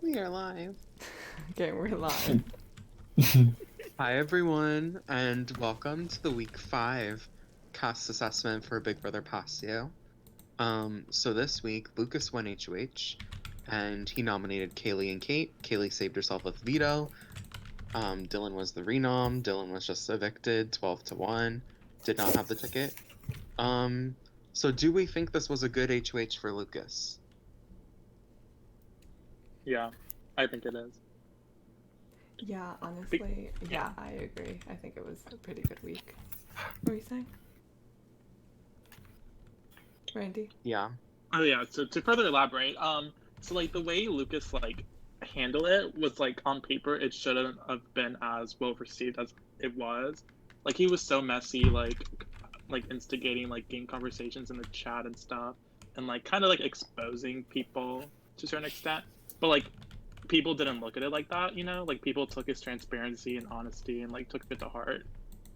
We are live. Okay, we're live. Hi, everyone, and welcome to the week 5 cast assessment for Big Brother Pasio. So this week, Lucas won HOH, and he nominated Kaylee and Kate. Kaylee saved herself with veto. Dylan was the renom. Dylan was just evicted, 12-1. Did not have the ticket. So do we think this was a good HOH for Lucas? Yeah, I think it is. Yeah, honestly, yeah, I agree. I think it was a pretty good week. What were you saying? Randy? Yeah. Oh yeah. So to further elaborate, so like the way Lucas handled it was like on paper it shouldn't have been as well received as it was. Like he was so messy, like instigating like game conversations in the chat and stuff, and like kind of like exposing people to a certain extent. But like people didn't look at it like that, you know. Like people took his transparency and honesty and like took it to heart.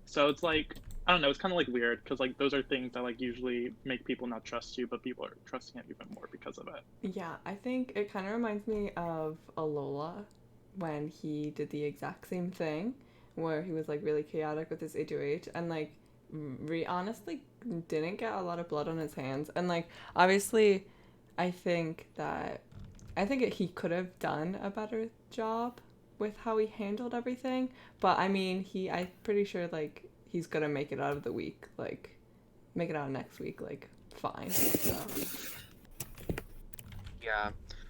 So it's like I don't know, it's kind of like weird because like those are things that like usually make people not trust you, but people are trusting it even more because of it. Yeah, I think it kind of reminds me of Alola when he did the exact same thing, where he was like really chaotic with his HOH and like honestly didn't get a lot of blood on his hands. And like obviously, I think that he could have done a better job with how he handled everything. But I mean, I'm pretty sure like he's gonna make it out of the week, like make it out next week, like fine. So Yeah,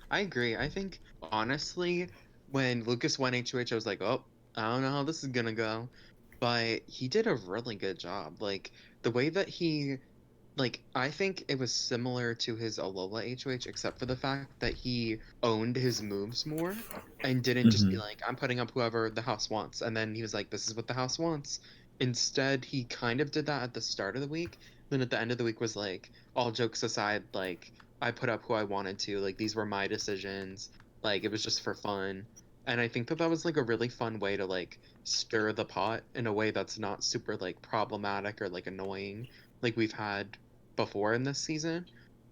I agree. I think honestly, when Lucas won HOH, I was like, oh, I don't know how this is gonna go. But he did a really good job. Like the way that I think it was similar to his Alola HOH, except for the fact that he owned his moves more and didn't just be Mm-hmm. like, I'm putting up whoever the house wants. And then he was like, this is what the house wants. Instead, he kind of did that at the start of the week. Then at the end of the week was like, all jokes aside, like, I put up who I wanted to. Like, these were my decisions. Like, it was just for fun. And I think that that was like a really fun way to like stir the pot in a way that's not super like problematic or like annoying like we've had before in this season.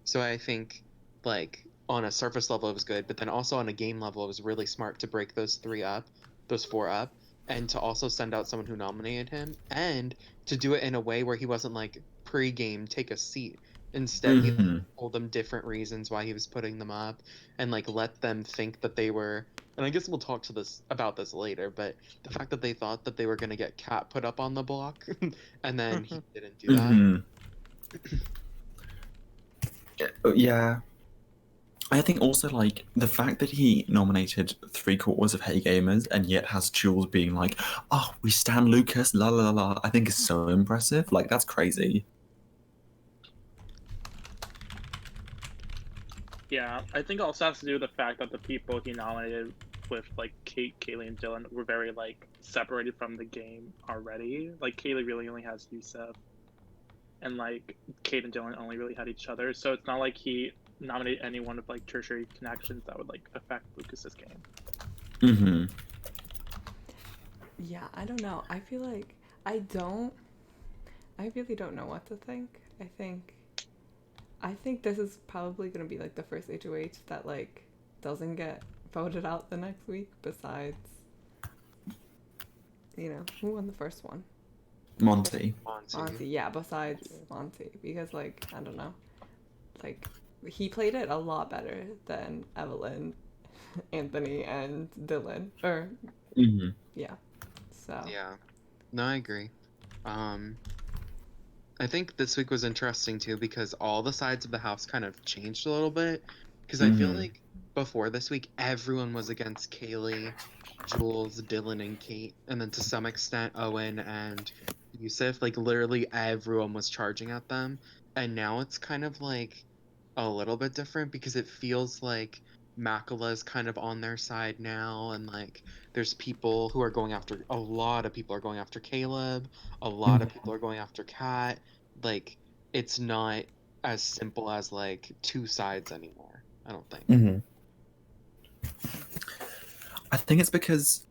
So I think like on a surface level it was good, but then also on a game level it was really smart to break those four up, and to also send out someone who nominated him and to do it in a way where he wasn't like pre-game take a seat. Instead he like Mm-hmm. told them different reasons why he was putting them up and like let them think that they were, and I guess we'll talk to this about this later, but the fact that they thought that they were going to get Cat put up on the block and then he didn't do that. Mm-hmm. Yeah. I think also like the fact that he nominated 3/4 of Hey Gamers and yet has Jules being like, "Oh, we stand Lucas, la la la la," I think is so impressive. Like that's crazy. Yeah, I think it also has to do with the fact that the people he nominated with like Kate, Kaylee, and Dylan were very like separated from the game already. Like Kaylee really only has Yusef, and like Kate and Dylan only really had each other. So it's not like he nominated anyone with like tertiary connections that would like affect Lucas's game. Mm-hmm. yeah, I don't know. I feel like I don't. I really don't know what to think. I think this is probably gonna be like the first HOH that like doesn't get voted out the next week. Besides, who won the first one? Monty. Monty. Monty. Yeah, besides Monty, because like I don't know, like he played it a lot better than Evelyn, Anthony, and Dylan. Or Mm-hmm. yeah, so Yeah. No, I agree. Um, I think this week was interesting too because all the sides of the house kind of changed a little bit. Because I feel Mm-hmm. like before this week, everyone was against Kaylee, Jules, Dylan, and Kate, and then to some extent Owen and Yusuf. Like literally everyone was charging at them, and now it's kind of like a little bit different because it feels like Makala is kind of on their side now, and like there's people who are going after, a lot of people are going after Caleb, a lot of people are going after Kat. Like it's not as simple as like two sides anymore, I don't think. Mm-hmm. I think it's because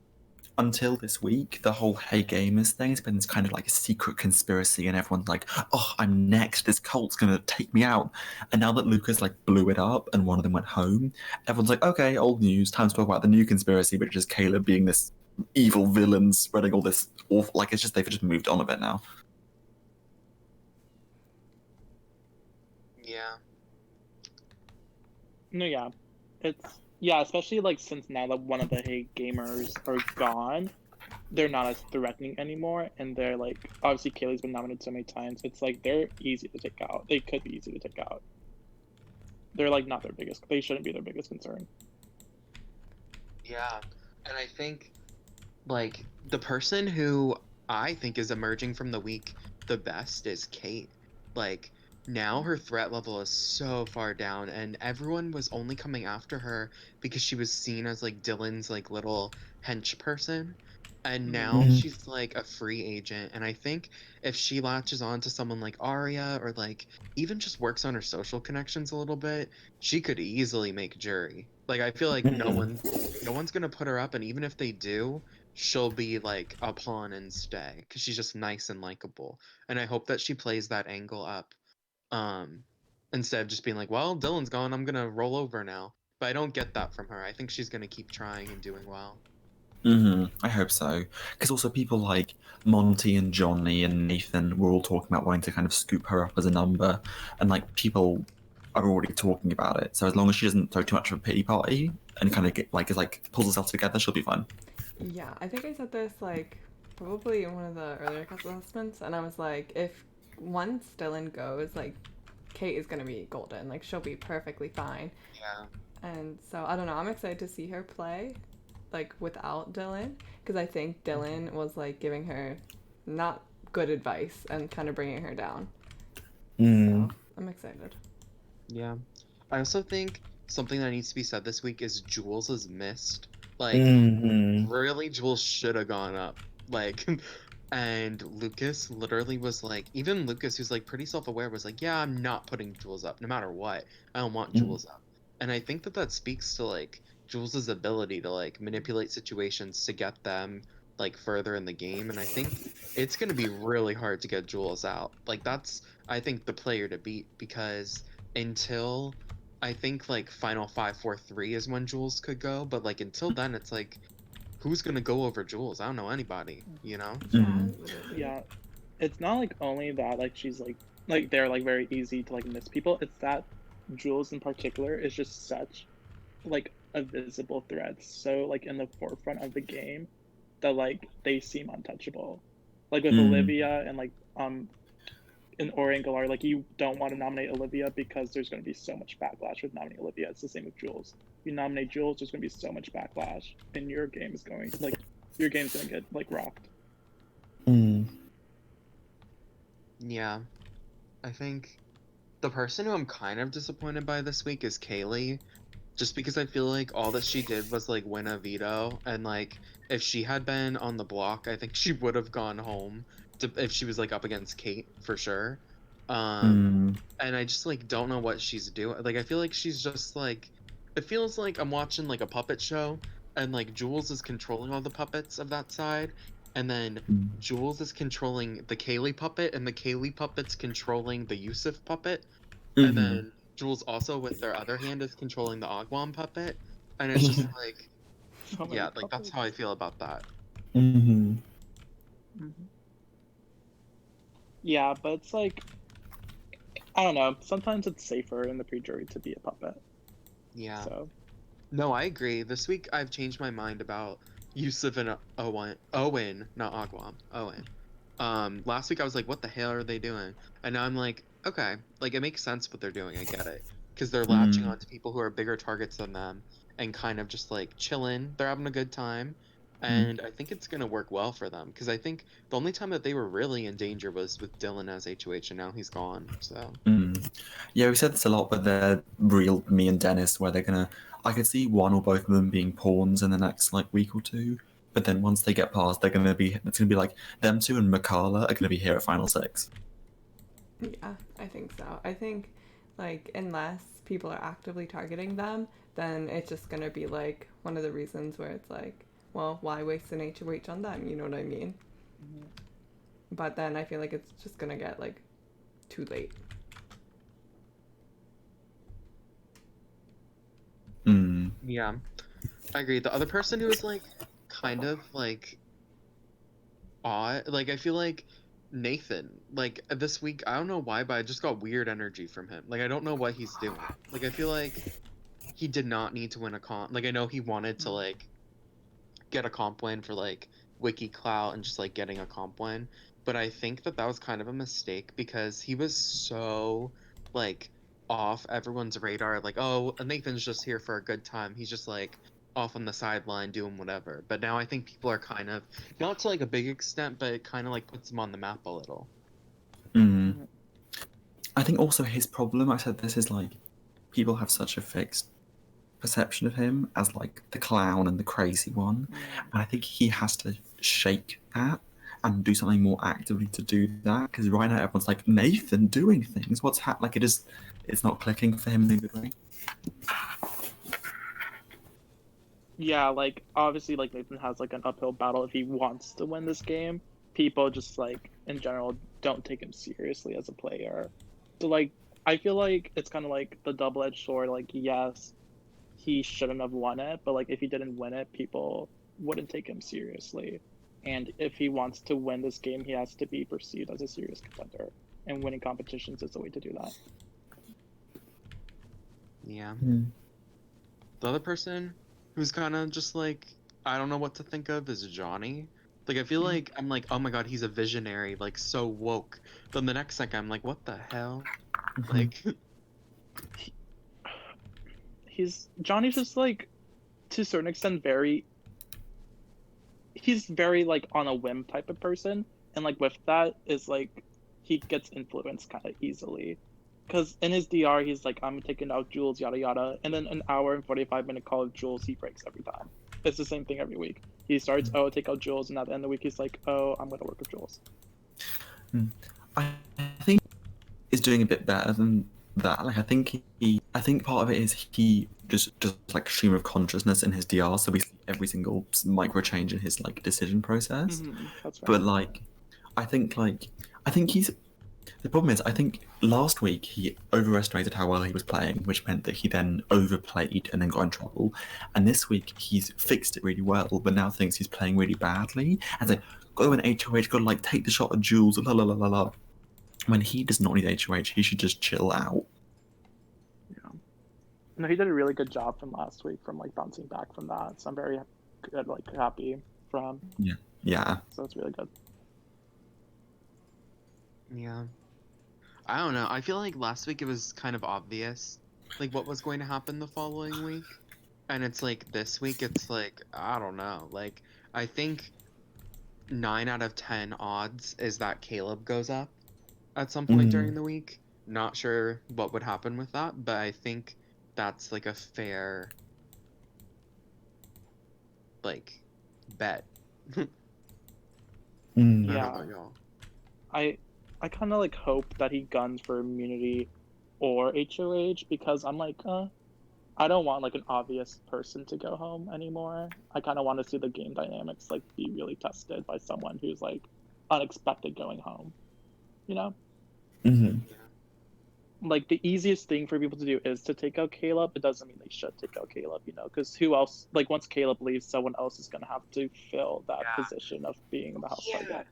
until this week, the whole Hey Gamers thing has been this kind of like a secret conspiracy, and everyone's like, "Oh, I'm next. This cult's gonna take me out." And now that Lucas like blew it up and one of them went home, everyone's like, "Okay, old news. Time to talk about the new conspiracy, which is Caleb being this evil villain spreading all this awful." Like it's just they've just moved on a bit now. Yeah. No, yeah, it's yeah, especially like since now that one of the Hey Gamers are gone, they're not as threatening anymore, and they're like obviously Kaylee's been nominated so many times. It's like they're easy to take out. They could be easy to take out. They're like not their biggest. They shouldn't be their biggest concern. Yeah. And I think like the person who I think is emerging from the week the best is Kate. Like now her threat level is so far down and everyone was only coming after her because she was seen as like Dylan's like little hench person. And now Mhm. she's like a free agent. And I think if she latches on to someone like Arya or like even just works on her social connections a little bit, she could easily make jury. Like I feel like no one's gonna put her up, and even if they do, she'll be like a pawn and stay because she's just nice and likable. And I hope that she plays that angle up, um, instead of just being like, "Well, Dylan's gone, I'm gonna roll over now." But I don't get that from her. I think she's gonna keep trying and doing well. I hope so. Because also people like Monty and Johnny and Nathan were all talking about wanting to kind of scoop her up as a number, and like people are already talking about it. So as long as she doesn't throw too much of a pity party and kind of get like is like pulls herself together, she'll be fine. Yeah, I think I said this like probably in one of the earlier cast assessments, and I was like, if once Dylan goes, like Kate is gonna be golden. Like she'll be perfectly fine. Yeah. And so I don't know. I'm excited to see her play, like without Dylan, because I think Dylan was like giving her not good advice and kind of bringing her down. So I'm excited. Yeah. I also think something that needs to be said this week is Jules is missed. Like, Mm-hmm. really, Jules should have gone up. Like, and Lucas literally was like, even Lucas, who's like pretty self-aware, was like, yeah, I'm not putting Jules up no matter what. I don't want Jules up. And I think that that speaks to like Jules's ability to like manipulate situations to get them like further in the game. And I think it's going to be really hard to get Jules out. Like, that's, I think, the player to beat because until I think like final 5-4-3 is when Jules could go, but like until then it's like who's gonna go over Jules? I don't know anybody, you know? Yeah, Mm. literally. Yeah, it's not like only that like she's like they're like very easy to like miss people. It's that Jules in particular is just such like a visible threat, so like in the forefront of the game that like they seem untouchable. Like with Mm. Olivia and like in Orangalar, like you don't want to nominate Olivia because there's going to be so much backlash with nominating Olivia. It's the same with Jules. If you nominate Jules, there's going to be so much backlash, and your game is going like your game's going to get like rocked. Mm. Yeah. I think the person who I'm kind of disappointed by this week is Kaylee, just because I feel like all that she did was like win a veto, and like if she had been on the block, I think she would have gone home to if she was like up against Kate for sure. Mm. And I just like don't know what she's doing. Like I feel like she's just like it feels like I'm watching like a puppet show and like Jules is controlling all the puppets of that side and then Mm. Jules is controlling the Kaylee puppet and the Kaylee puppet's controlling the Yusuf puppet and Mm-hmm. then Jules also with their other hand is controlling the Agwan puppet and it's just like So many yeah, like that's how I puppets. feel about that. Mm-hmm. Mm-hmm. Yeah, but it's like I don't know. Sometimes it's safer in the pre-jury to be a puppet. Yeah. So No, I agree. This week I've changed my mind about Yusuf and Owen, not Agwam, Owen. Last week I was like, what the hell are they doing? And now I'm like, okay, like it makes sense what they're doing. I get it. Because they're latching Mm. on to people who are bigger targets than them and kind of just like chilling. They're having a good time. Mm. And I think it's gonna work well for them. Because I think the only time that they were really in danger was with Dylan as HOH and now he's gone. So Mm. Yeah, we said this a lot, but they're real me and Dennis, where they're gonna. I could see one or both of them being pawns in the next like week or two, but then once they get past, they're gonna be. It's gonna be like them two and Makala are gonna be here at Final Six. Yeah, I think so. I think, like, unless people are actively targeting them, then it's just gonna be like one of the reasons where it's like, well, why waste an HOH on them? You know what I mean? Mhm. But then I feel like it's just gonna get like too late. Mm. Yeah, I agree. The other person who was like kind of like odd, like I feel like Nathan, like this week, I don't know why, but I just got weird energy from him. Like I don't know what he's doing. Like I feel like he did not need to win a comp. Like I know he wanted to like get a comp win for like wiki clout and just like getting a comp win, but I think that that was kind of a mistake because he was so like off everyone's radar. Like, oh, Nathan's just here for a good time. He's just like off on the sideline doing whatever. But now I think people are kind of not to like a big extent, but it kind of like puts him on the map a little. Mm. I think also his problem, I said this, is like people have such a fixed perception of him as like the clown and the crazy one. And I think he has to shake that and do something more actively to do that. Because right now everyone's like, Nathan doing things. What's happening? Like it's not clicking for him in a good way. Yeah, like obviously like Nathan has like an uphill battle if he wants to win this game. People just like in general don't take him seriously as a player. So like I feel like it's kind of like the double-edged sword. Like yes, he shouldn't have won it, but like if he didn't win it, people wouldn't take him seriously. And if he wants to win this game, he has to be perceived as a serious contender. And winning competitions is the way to do that. Yeah. Mm. The other person who's kind of just like I don't know what to think of is Johnny. Like I feel like I'm like, oh my god, he's a visionary, like so woke. Then the next second I'm like, what the hell? Like He's Johnny's just like to a certain extent very he's very like on a whim type of person, and like with that is like he gets influenced kind of easily because in his dr he's like I'm taking out Jules yada yada, and then an hour and 45-minute call of Jules he breaks every time. It's the same thing every week. He starts, oh, take out Jules, and at the end of the week he's like, oh, I'm gonna work with Jules. I think is doing a bit better than that. Like I think part of it is he just like stream of consciousness in his DR, so we see every single micro change in his like decision process. That's right. But like, I think he's the problem is I think last week he overestimated how well he was playing, which meant that he then overplayed and then got in trouble. And this week he's fixed it really well, but now thinks he's playing really badly. And like, go an HOH, got to like take the shot at Jules, la la la la la. When he does not need HOH, he should just chill out. Yeah. No, he did a really good job from last week from like bouncing back from that. So I'm very good, like happy for him. Yeah. So it's really good. yeah. I don't know. I feel like last week it was kind of obvious like what was going to happen the following week. And it's like this week it's like I don't know. Like I think 9 out of 10 odds is that Caleb goes up at some point during the week. Not sure what would happen with that, but I think that's like a fair like bet. I don't know Yeah. about y'all. I kind of like hope that he guns for immunity or HOH because I'm like, I don't want like an obvious person to go home anymore. I kind of want to see the game dynamics like be really tested by someone who's like unexpected going home. You know, Mm-hmm. like the easiest thing for people to do is to take out Caleb. It doesn't mean they should take out Caleb, you know, because who else? Like once Caleb leaves, someone else is gonna have to fill that position of being the house target.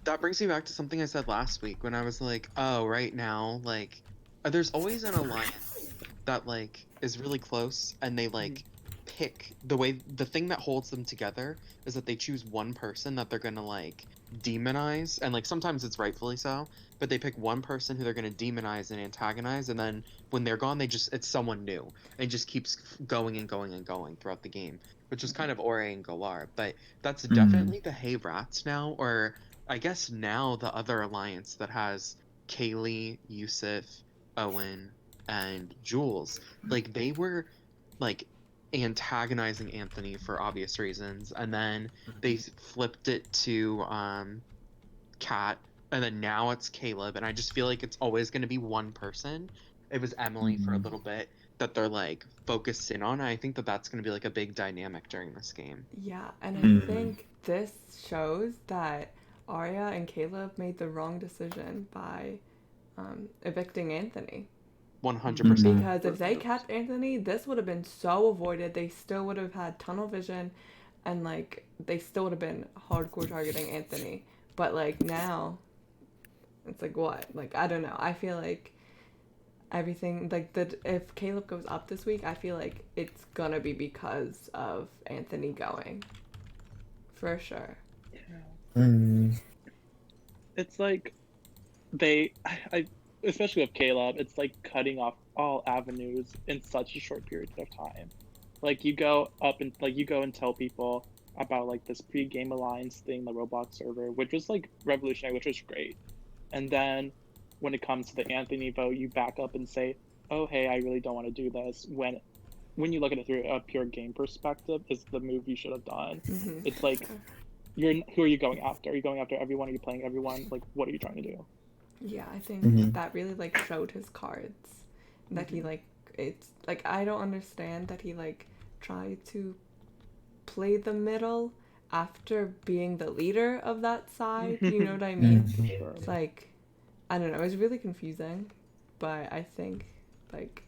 That brings me back to something I said last week when I was like, oh, right now, like, there's always an alliance that, like, is really close and they, like, pick the thing that holds them together is that they choose one person that they're gonna, like, demonize. And, like, sometimes it's rightfully so, but they pick one person who they're gonna demonize and antagonize. And then when they're gone, it's someone new. And it just keeps going and going and going throughout the game, which is kind of Ore and Galar. But that's definitely the Hey Rats now, or I guess now the other alliance that has Kaylee, Yusuf, Owen, and Jules, like they were like antagonizing Anthony for obvious reasons, and then they flipped it to Kat, and then now it's Caleb, and I just feel like it's always going to be one person. It was Emily for a little bit, that they're like focused in on. I think that that's going to be like a big dynamic during this game. Yeah, and I Mm. think this shows that Arya and Caleb made the wrong decision by evicting Anthony. 100%. Because if they kept Anthony, this would have been so avoided. They still would have had tunnel vision, and like they still would have been hardcore targeting Anthony. But like now, it's like what? Like I don't know. I feel like everything like that. If Caleb goes up this week, I feel like it's gonna be because of Anthony going, for sure. Mm. It's like I especially with Caleb, it's like cutting off all avenues in such a short period of time. Like you go and tell people about like this pre-game alliance thing, the Roblox server, which was like revolutionary, which was great. And then when it comes to the Anthony vote, you back up and say, "Oh, hey, I really don't want to do this." When you look at it through a pure game perspective, is the move you should have done. Mm-hmm. It's like who are you going after? Are you going after everyone? Are you playing everyone? Like, what are you trying to do? Yeah, I think Mhm. that really like showed his cards. That he like it's like I don't understand that he like tried to play the middle after being the leader of that side. You know what I mean? Mhm. Sure. It's like I don't know, it was really confusing. But I think like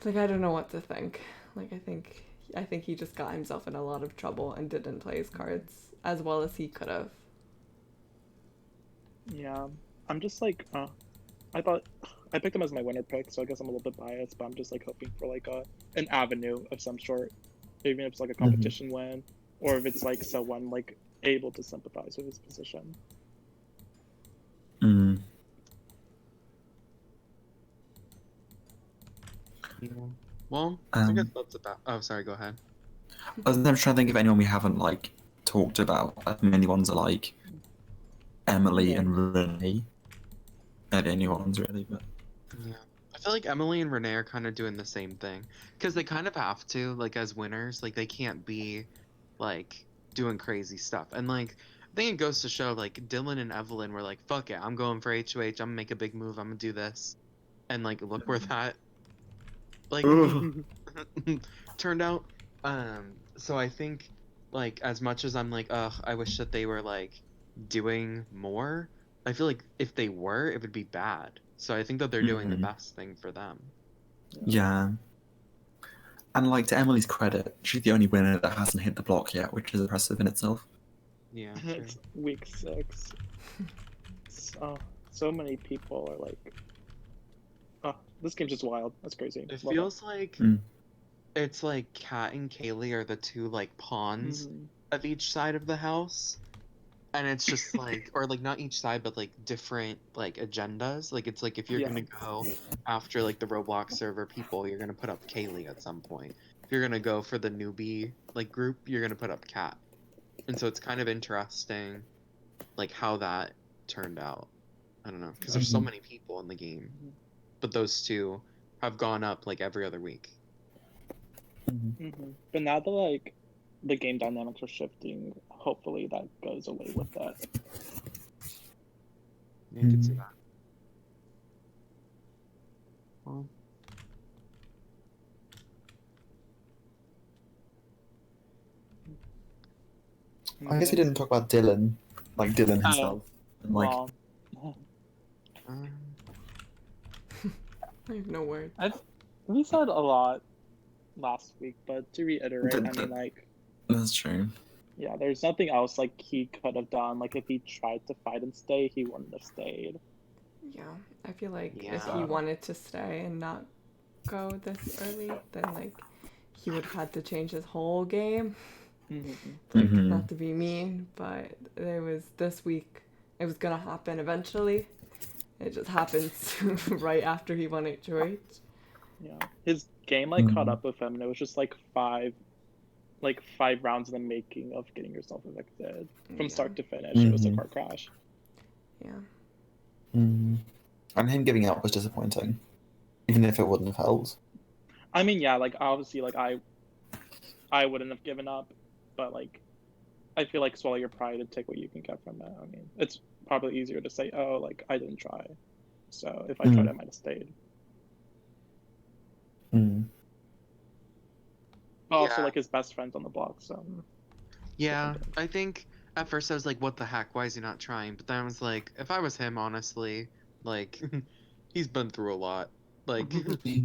I don't know what to think. Like I think he just got himself in a lot of trouble and didn't play his cards as well as he could have. Yeah, I'm just like, I thought I picked him as my winner pick, so I guess I'm a little bit biased, but I'm just like hoping for like an avenue of some sort, even if it's like a competition win, or if it's like someone like able to sympathize with his position. Mm. Yeah. Well, I guess Um, that's about. Oh, sorry. Go ahead. I was trying to think of anyone we haven't like talked about. I think many ones are like Emily Yeah. and Renee. Not any ones really, but Yeah. I feel like Emily and Renee are kind of doing the same thing because they kind of have to, like, as winners, like, they can't be, like, doing crazy stuff. And, like, I think it goes to show, like, Dylan and Evelyn were like, fuck it, I'm going for HOH, I'm gonna make a big move, I'm gonna do this. And, like, look where that, like, turned out. So I think, like, as much as I'm like, ugh, I wish that they were, like, doing more, I feel like if they were, it would be bad. So I think that they're doing the best thing for them. yeah. And like to Emily's credit, she's the only winner that hasn't hit the block yet, which is impressive in itself. Yeah, true. It's week 6. So many people are like, oh, this game's just wild. That's crazy. It Love feels like Mm. it's like Kat and Kaylee are the two, like, pawns Mhm. of each side of the house. And it's just like, or like not each side, but like different like agendas. Like it's like if you're Yeah. gonna go after like the Roblox server people, you're gonna put up Kaylee at some point. If you're gonna go for the newbie like group, you're gonna put up Kat. And so it's kind of interesting, like how that turned out. I don't know, because there's so many people in the game, but those two have gone up like every other week. But now that like the game dynamics are shifting, hopefully that goes away with that. Yeah, I can see that. Well, I guess we didn't talk about Dylan, like Dylan himself. And, like, Well, um, I have no words. we said a lot last week, but to reiterate, I mean, like, that's true. yeah, there's nothing else like he could have done. Like, if he tried to fight and stay, he wouldn't have stayed. Yeah, I feel like if Yeah. he wanted to stay and not go this early, then like he would have had to change his whole game. Like not to be mean, but there was this week. It was gonna happen eventually. It just happens right after he won HOH. Yeah, his game like caught up with him, and it was just like five rounds in the making of getting yourself evicted from start to finish. It was a car crash. Yeah. And him giving up was disappointing, even if it wouldn't have helped. I mean, yeah, like obviously, like I wouldn't have given up, but like I feel like swallow your pride and take what you can get from it. I mean, it's probably easier to say, oh, like I didn't try, so if I tried, I might have stayed. But also Yeah. like his best friend's on the block, so Yeah, different. I think at first I was like, what the heck? Why is he not trying? But then I was like, if I was him, honestly, like, he's been through a lot. Like,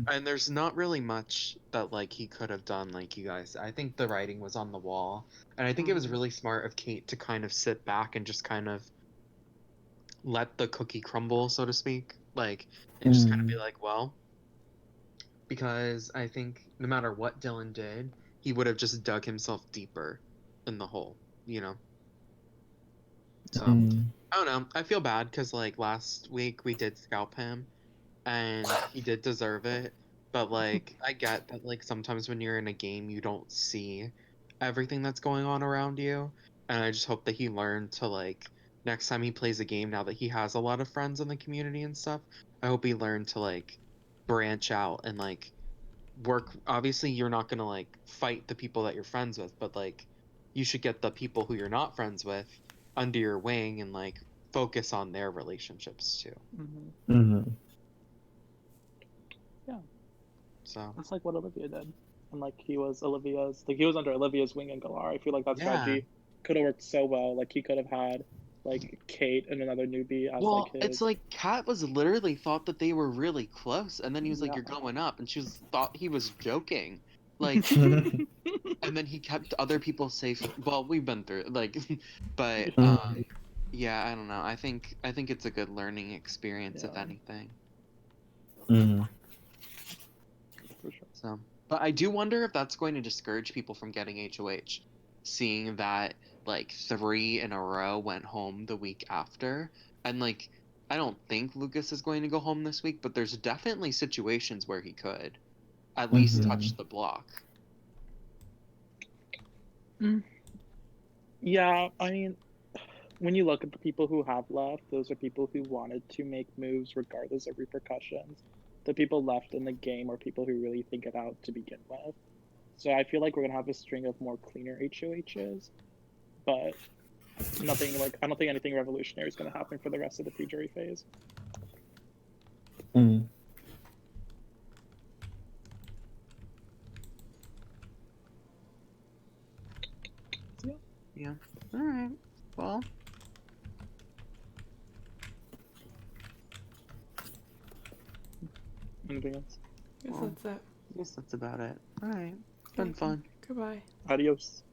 and there's not really much that, like, he could have done, like you guys. I think the writing was on the wall. And I think it was really smart of Kate to kind of sit back and just kind of let the cookie crumble, so to speak. Like, and just kind of be like, well, because I think no matter what Dylan did, he would have just dug himself deeper in the hole, you know? So, I don't know. I feel bad because, like, last week we did scalp him and he did deserve it. But, like, I get that, like, sometimes when you're in a game, you don't see everything that's going on around you. And I just hope that he learned to, like, next time he plays a game, now that he has a lot of friends in the community and stuff, I hope he learned to, like, branch out and, like, work. Obviously you're not going to like fight the people that you're friends with, but like you should get the people who you're not friends with under your wing and like focus on their relationships too. Yeah, So that's like what Olivia did, and like he was under Olivia's wing in Galar. I feel like that yeah, strategy could have worked so well. Like he could have had like Kate and another newbie as like well, it's his. like Kat was literally thought that they were really close, and then he was like, Yeah. "You're going up," and she was thought he was joking, like, and then he kept other people safe. Well, we've been through it, like, but yeah, I don't know. I think it's a good learning experience, if Yeah. anything. For sure. So, but I do wonder if that's going to discourage people from getting HOH, seeing that like 3 in a row went home the week after. And like, I don't think Lucas is going to go home this week, but there's definitely situations where he could at least touch the block. Yeah, I mean, when you look at the people who have left, those are people who wanted to make moves regardless of repercussions. The people left in the game are people who really think it out to begin with. So I feel like we're gonna have a string of more cleaner HOHs, but nothing like I don't think anything revolutionary is gonna happen for the rest of the pre-jury phase. Yeah. All right. Well. Anything else? Guess Well, that's it. I guess that's about it. All right. It's been Okay. fun. Goodbye. Adios.